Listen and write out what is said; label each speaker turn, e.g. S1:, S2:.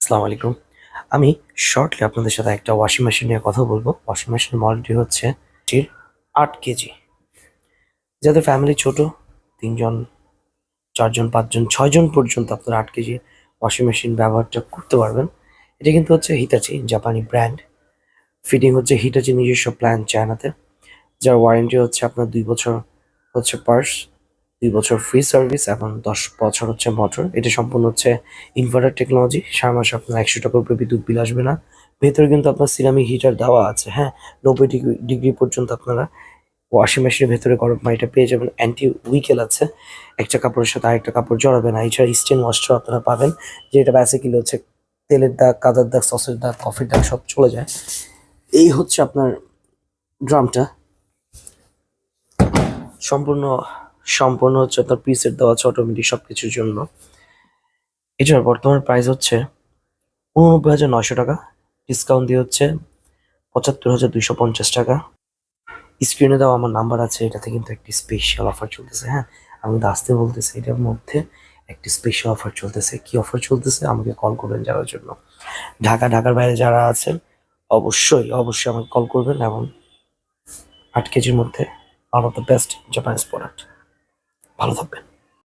S1: আসসালামু আলাইকুম। আমি শর্টলি আপনাদের সাথে একটা ওয়াশিং মেশিন নিয়ে কথা বলবো। ওয়াশিং মেশিনের মডেলটি হচ্ছে টির ৮ কেজি। যাদের ফ্যামিলি ছোট ৩ জন, ৪ জন, ৫ জন, ৬ জন পর্যন্ত আপনারা ৮ কেজি ওয়াশিং মেশিন ব্যবহারটা করতে পারবেন। এটা কিন্তু হচ্ছে হিতাচি জাপানি ব্র্যান্ড। ফিটিং হচ্ছে হিটাচি নিজস্ব প্ল্যান্ট চায়নাতে। যার ওয়ারেন্টি হচ্ছে আপনার ২ বছর হচ্ছে পার্টস, ২ বছর ফ্রি সার্ভিস এবং ১০ বছর হচ্ছে মোটর। এটা সম্পূর্ণ হচ্ছে ইনভার্টার টেকনোলজি। সারা মাসে আপনার ৳১০০ উপরে বিদ্যুৎ বিল আসবে না। ভেতরে কিন্তু আপনার সিরামিক হিটার দেওয়া আছে, হ্যাঁ? ৯০ ডিগ্রি পর্যন্ত আপনারা ওয়াশিং মেশিনের ভেতরে গরম পানিটা পেয়ে যাবেন। অ্যান্টি উইকেল আছে। একটা কাপড়ের সাথে আরেকটা কাপড় জড়াবে না। এছাড়া স্টেন ওয়াশটাও আপনারা পাবেন। যেটা বেসিক্যালি হচ্ছে তেলের দাগ, কাদার দাগ, সসের দাগ, কফির দাগ সব চলে যায়। এই হচ্ছে আপনার ড্রামটা। সম্পূর্ণ সম্পূর্ণ হচ্ছে আপনার প্রিসেট দেওয়া আছে অটোমেটিক সবকিছুর জন্য। এটার বর্তমান প্রাইস হচ্ছে ৳৮৯,৯০০। ডিসকাউন্ট দিয়ে হচ্ছে ৳৭৫,২৫০। স্ক্রিনে দেওয়া আমার নাম্বার আছে, এটাতে কিন্তু একটি স্পেশাল অফার চলতেছে, হ্যাঁ? আমি কিন্তু আসতে বলতেছি, এটার মধ্যে একটি স্পেশাল অফার চলতেছে। কি অফার চলতেছে? আমাকে কল করবেন জানার জন্য। ঢাকার বাইরে যারা আছেন অবশ্যই আমাকে কল করবেন এবং ৮ কেজির মধ্যে one of the best Japanese product. ভালো থাকবেন।